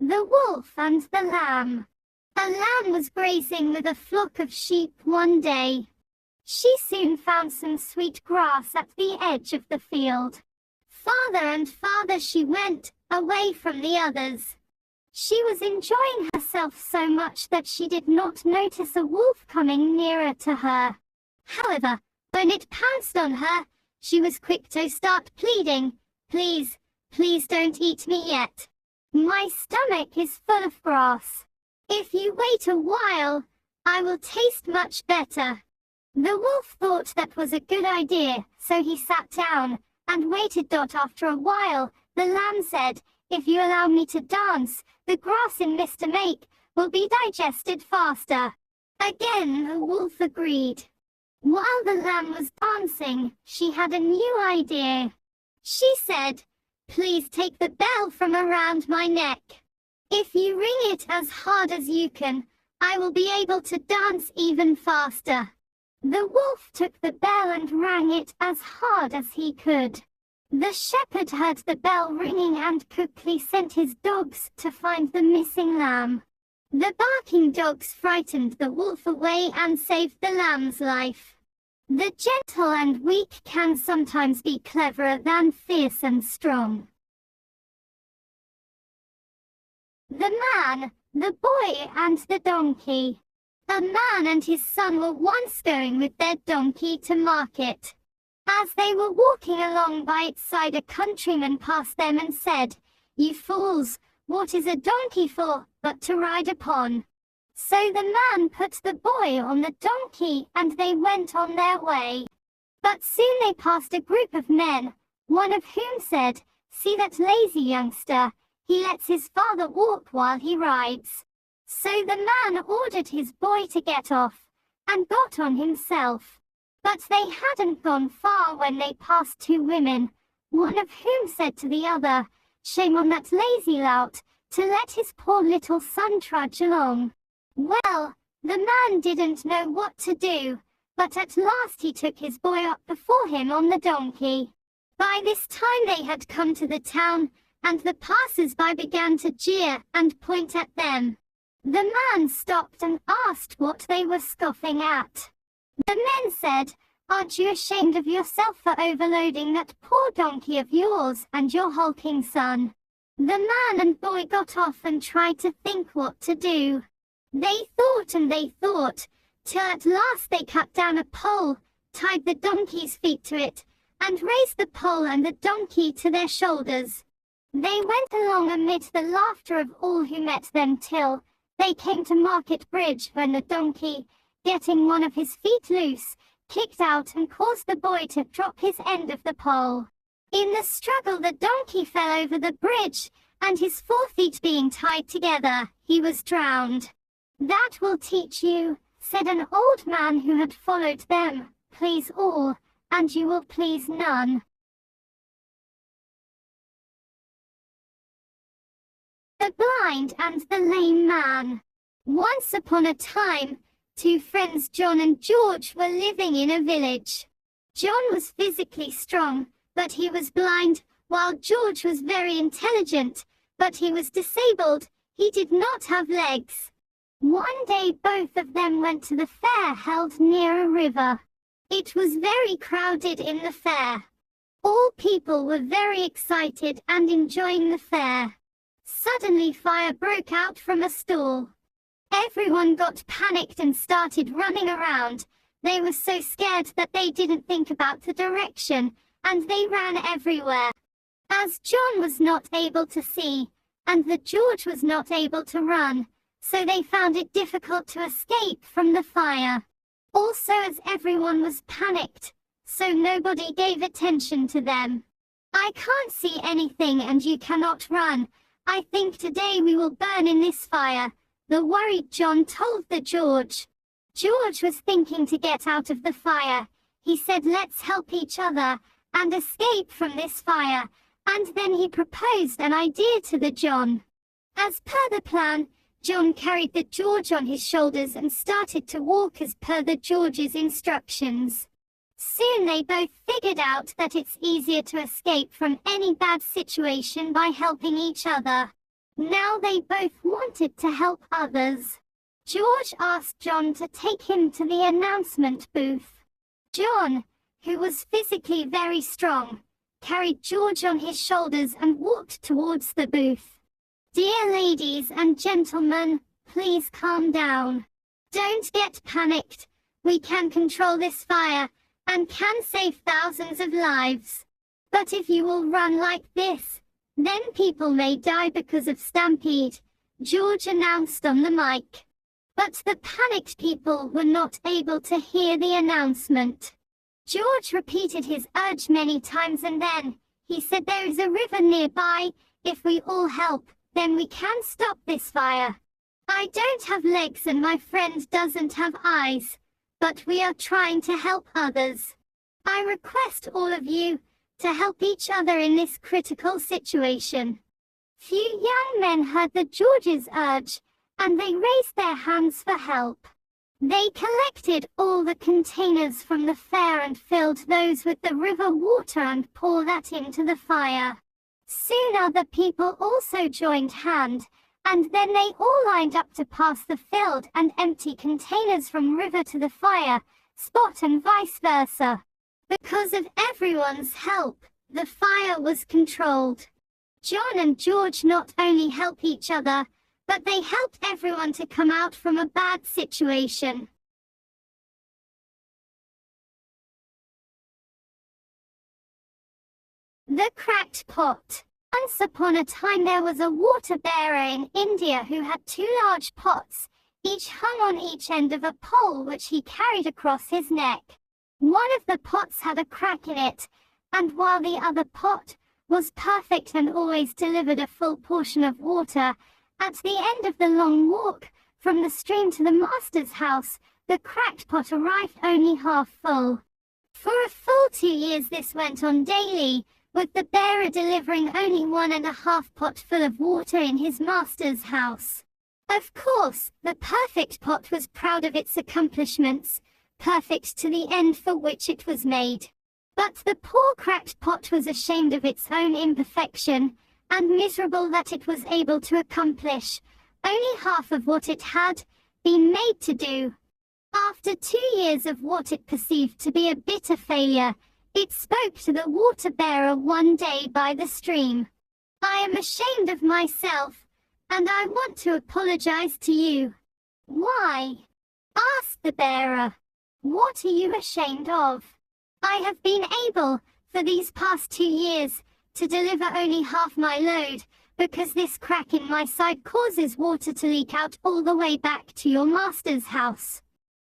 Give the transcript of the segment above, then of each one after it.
The Wolf and the Lamb. A lamb was grazing with a flock of sheep one day. She soon found some sweet grass at the edge of the field. Farther and farther she went, away from the others. She was enjoying herself so much that she did not notice a wolf coming nearer to her. However, when it pounced on her, she was quick to start pleading, "Please, please don't eat me yet. My stomach is full of grass. If you wait a while, I will taste much better." The wolf thought that was a good idea, so he sat down and waited. After a while, the lamb said, "If you allow me to dance, the grass in my stomach will be digested faster." Again, the wolf agreed. While the lamb was dancing, she had a new idea. She said, "Please take the bell from around my neck. If you ring it as hard as you can, I will be able to dance even faster." The wolf took the bell and rang it as hard as he could. The shepherd heard the bell ringing and quickly sent his dogs to find the missing lamb. The barking dogs frightened the wolf away and saved the lamb's life. The gentle and weak can sometimes be cleverer than fierce and strong. The Man, the Boy and the Donkey. A man and his son were once going with their donkey to market. As they were walking along by its side, a countryman passed them and said, "You fools, what is a donkey for, but to ride upon?" So the man put the boy on the donkey and they went on their way. But soon they passed a group of men, one of whom said, "See that lazy youngster, he lets his father walk while he rides." So the man ordered his boy to get off, and got on himself. But they hadn't gone far when they passed two women, one of whom said to the other, "Shame on that lazy lout, to let his poor little son trudge along." Well, the man didn't know what to do, but at last he took his boy up before him on the donkey. By this time they had come to the town, and the passers-by began to jeer and point at them. The man stopped and asked what they were scoffing at. The men said, "Aren't you ashamed of yourself for overloading that poor donkey of yours and your hulking son?" The man and boy got off and tried to think what to do. They thought and they thought, till at last they cut down a pole, tied the donkey's feet to it, and raised the pole and the donkey to their shoulders. They went along amid the laughter of all who met them till they came to Market Bridge, when the donkey, getting one of his feet loose, kicked out and caused the boy to drop his end of the pole. In the struggle the donkey fell over the bridge, and his 4 feet being tied together, he was drowned. "That will teach you," said an old man who had followed them, "please all, and you will please none." The Blind and the Lame Man. Once upon a time, two friends John and George were living in a village. John was physically strong, but he was blind, while George was very intelligent, but he was disabled, he did not have legs. One day both of them went to the fair held near a river. It was very crowded in the fair. All people were very excited and enjoying the fair. Suddenly fire broke out from a stall. Everyone got panicked and started running around. They were so scared that they didn't think about the direction, and they ran everywhere. As John was not able to see, and the George was not able to run, so they found it difficult to escape from the fire. Also, as everyone was panicked, so nobody gave attention to them. "I can't see anything and you cannot run. I think today we will burn in this fire," the worried John told the George. George was thinking to get out of the fire. He said, "Let's help each other and escape from this fire," and then he proposed an idea to the John. As per the plan, John carried the George on his shoulders and started to walk as per the George's instructions. Soon they both figured out that it's easier to escape from any bad situation by helping each other. Now they both wanted to help others. George asked John to take him to the announcement booth. John, who was physically very strong, carried George on his shoulders and walked towards the booth. "Dear ladies and gentlemen, please calm down. Don't get panicked. We can control this fire and can save thousands of lives. But if you will run like this, then people may die because of stampede," George announced on the mic. But the panicked people were not able to hear the announcement. George repeated his urge many times and then he said, "There is a river nearby. If we all help, then we can stop this fire. I don't have legs and my friend doesn't have eyes, but we are trying to help others. I request all of you to help each other in this critical situation." Few young men heard George's urge, and they raised their hands for help. They collected all the containers from the fair and filled those with the river water and poured that into the fire. Soon other people also joined hand, and then they all lined up to pass the filled and empty containers from river to the fire spot and vice versa. Because of everyone's help, the fire was controlled. John and George not only help each other, but they helped everyone to come out from a bad situation. The cracked pot. Once upon a time there was a water bearer in India who had two large pots, each hung on each end of a pole which he carried across his neck. One of the pots had a crack in it, and while the other pot was perfect and always delivered a full portion of water, at the end of the long walk from the stream to the master's house, the cracked pot arrived only half full. For a full 2 years this went on daily, with the bearer delivering only 1.5 pot full of water in his master's house. Of course, the perfect pot was proud of its accomplishments, perfect to the end for which it was made. But the poor cracked pot was ashamed of its own imperfection, and miserable that it was able to accomplish only half of what it had been made to do. After 2 years of what it perceived to be a bitter failure, it spoke to the water bearer one day by the stream. "I am ashamed of myself, and I want to apologize to you." "Why?" asked the bearer. "What are you ashamed of?" "I have been able, for these past 2 years, to deliver only half my load, because this crack in my side causes water to leak out all the way back to your master's house.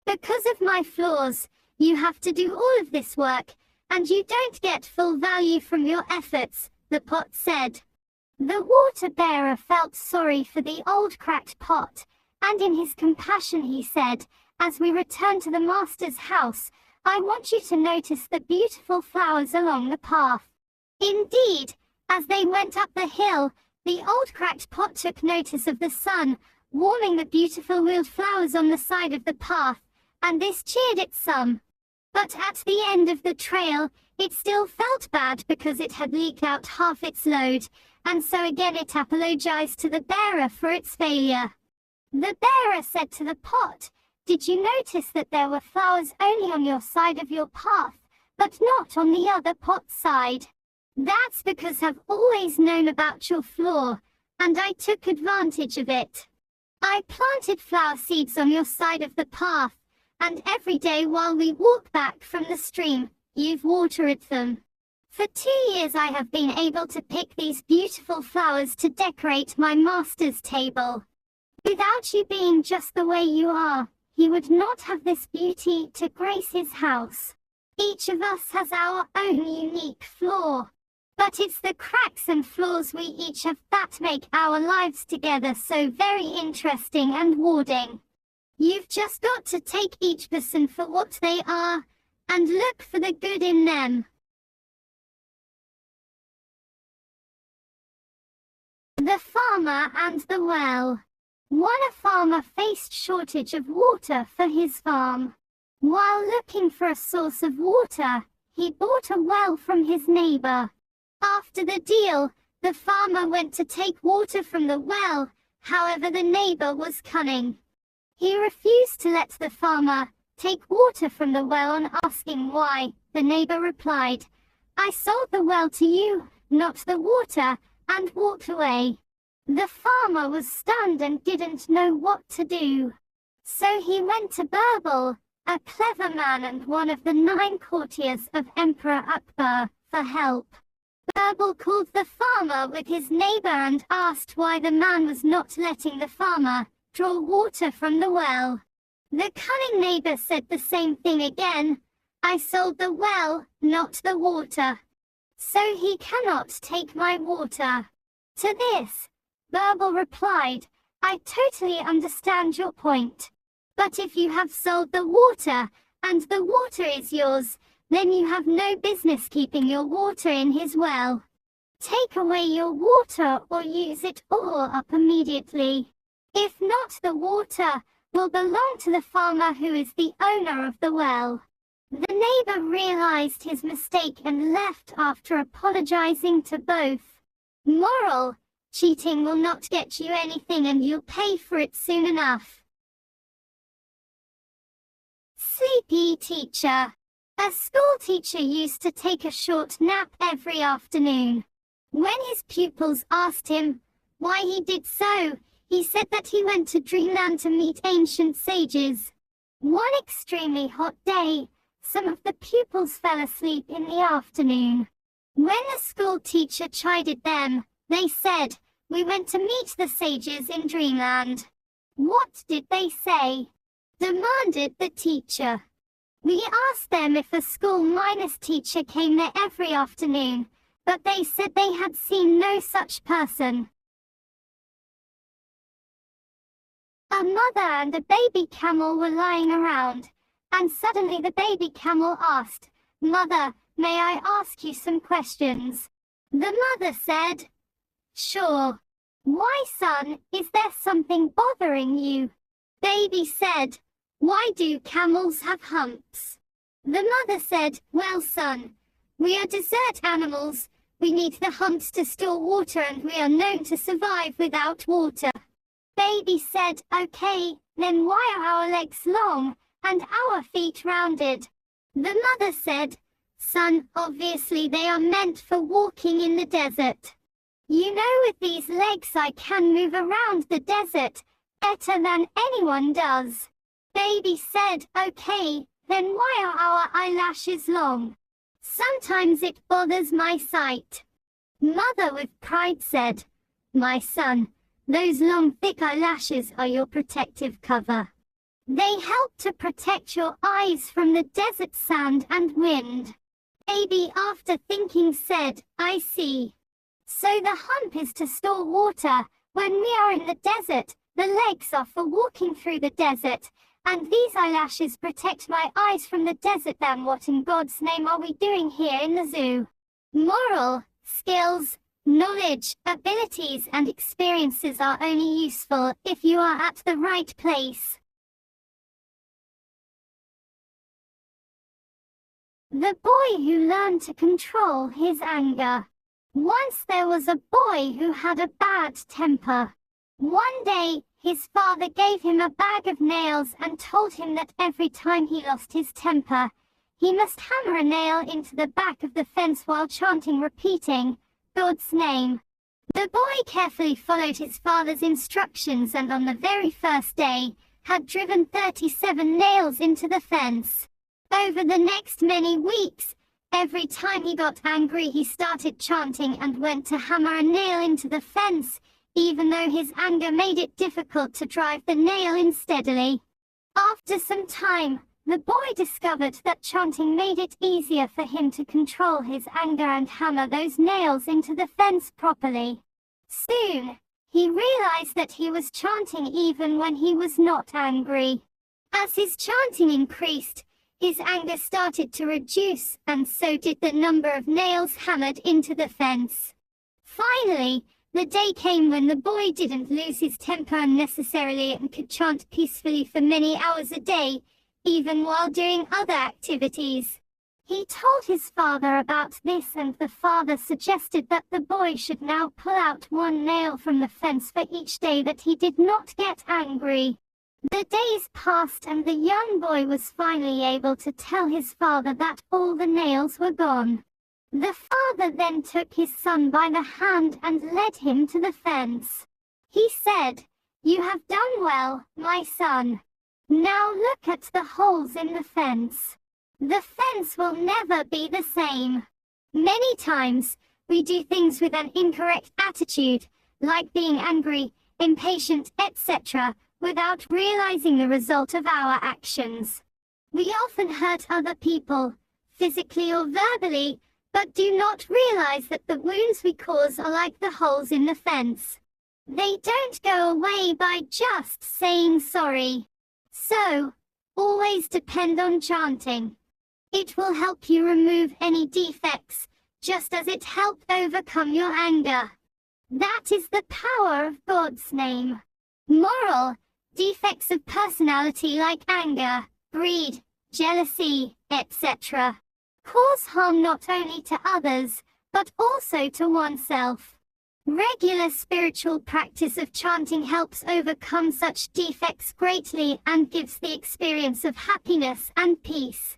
Because of my flaws, you have to do all of this work, and you don't get full value from your efforts," the pot said. The water bearer felt sorry for the old cracked pot, and in his compassion he said, "As we return to the master's house, I want you to notice the beautiful flowers along the path." Indeed, as they went up the hill, the old cracked pot took notice of the sun, warming the beautiful wildflowers on the side of the path, and this cheered it some. But at the end of the trail, it still felt bad because it had leaked out half its load, and so again it apologized to the bearer for its failure. The bearer said to the pot, "Did you notice that there were flowers only on your side of your path, but not on the other pot's side? That's because I've always known about your flaw, and I took advantage of it. I planted flower seeds on your side of the path, and every day while we walk back from the stream, you've watered them. For 2 years I have been able to pick these beautiful flowers to decorate my master's table. Without you being just the way you are, he would not have this beauty to grace his house. Each of us has our own unique flaw. But it's the cracks and flaws we each have that make our lives together so very interesting and rewarding. You've just got to take each person for what they are, and look for the good in them." The farmer and the well. A farmer faced shortage of water for his farm. While looking for a source of water, he bought a well from his neighbor. After the deal, The farmer went to take water from the well, however the neighbor was cunning. He refused to let the farmer take water from the well. On asking why, the neighbor replied, "I sold the well to you, not the water," and walked away. The farmer was stunned and didn't know what to do. So he went to Birbal, a clever man and one of the 9 courtiers of Emperor Akbar, for help. Birbal called the farmer with his neighbor and asked why the man was not letting the farmer draw water from the well. The cunning neighbor said the same thing again, "I sold the well, not the water. So he cannot take my water." To this, Birbal replied, "I totally understand your point. But if you have sold the water, and the water is yours, then you have no business keeping your water in his well. Take away your water or use it all up immediately. If not, the water will belong to the farmer who is the owner of the well." The neighbor realized his mistake and left after apologizing to both. Moral: cheating will not get you anything and you'll pay for it soon enough. Sleepy teacher. A school teacher used to take a short nap every afternoon. When his pupils asked him why he did so, he said that he went to dreamland to meet ancient sages. One extremely hot day, some of the pupils fell asleep in the afternoon. When the school teacher chided them, they said, "We went to meet the sages in dreamland." "What did they say?" demanded the teacher. "We asked them if a school minus teacher came there every afternoon, but they said they had seen no such person." A mother and a baby camel were lying around, and suddenly the baby camel asked, "Mother, may I ask you some questions?" The mother said, "Sure." "Why, son, is there something bothering you?" Baby said, "Why do camels have humps?" The mother said, "Well, son, we are desert animals, we need the humps to store water and we are known to survive without water." Baby said, "Okay, then why are our legs long, and our feet rounded?" The mother said, "Son, obviously they are meant for walking in the desert. You know, with these legs I can move around the desert better than anyone does." Baby said, "Okay, then why are our eyelashes long?" "Sometimes it bothers my sight." Mother with pride said, "My son, those long thick eyelashes are your protective cover. They help to protect your eyes from the desert sand and wind." Baby, after thinking, said, "I see. So the hump is to store water. When we are in the desert, the legs are for walking through the desert, and these eyelashes protect my eyes from the desert. Then what in God's name are we doing here in the zoo?" Moral: skills, knowledge, abilities and experiences are only useful if you are at the right place. The boy who learned to control his anger. Once there was a boy who had a bad temper. One day, his father gave him a bag of nails and told him that every time he lost his temper, he must hammer a nail into the back of the fence while chanting, repeating God's name. The boy carefully followed his father's instructions and on the very first day, had driven 37 nails into the fence. Over the next many weeks, every time he got angry he started chanting and went to hammer a nail into the fence, even though his anger made it difficult to drive the nail in steadily. After some time, the boy discovered that chanting made it easier for him to control his anger and hammer those nails into the fence properly. Soon, he realized that he was chanting even when he was not angry. As his chanting increased, his anger started to reduce, and so did the number of nails hammered into the fence. Finally, the day came when the boy didn't lose his temper unnecessarily and could chant peacefully for many hours a day, even while doing other activities. He told his father about this, and the father suggested that the boy should now pull out one nail from the fence for each day that he did not get angry. The days passed, and the young boy was finally able to tell his father that all the nails were gone. The father then took his son by the hand and led him to the fence. He said, "You have done well, my son. Now look at the holes in the fence. The fence will never be the same." Many times, we do things with an incorrect attitude, like being angry, impatient, etc., without realizing the result of our actions. We often hurt other people, physically or verbally, but do not realize that the wounds we cause are like the holes in the fence. They don't go away by just saying sorry. So, always depend on chanting. It will help you remove any defects, just as it helped overcome your anger. That is the power of God's name. Moral: defects of personality like anger, greed, jealousy, etc. cause harm not only to others, but also to oneself. Regular spiritual practice of chanting helps overcome such defects greatly and gives the experience of happiness and peace.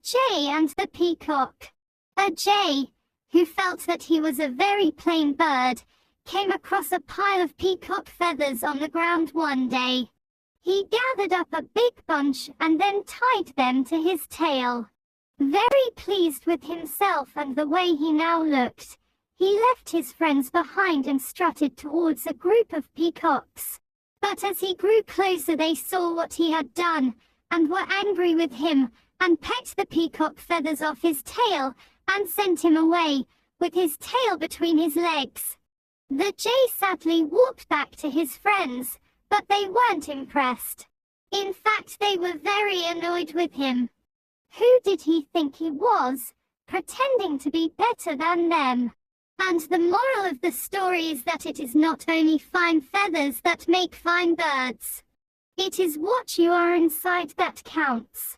Jay and the Peacock. A jay, who felt that he was a very plain bird, came across a pile of peacock feathers on the ground one day. He gathered up a big bunch and then tied them to his tail. Very pleased with himself and the way he now looked, he left his friends behind and strutted towards a group of peacocks. But as he grew closer, they saw what he had done, and were angry with him, and pecked the peacock feathers off his tail, and sent him away, with his tail between his legs. The jay sadly walked back to his friends, but they weren't impressed. In fact, they were very annoyed with him. Who did he think he was, pretending to be better than them? And the moral of the story is that it is not only fine feathers that make fine birds. It is what you are inside that counts.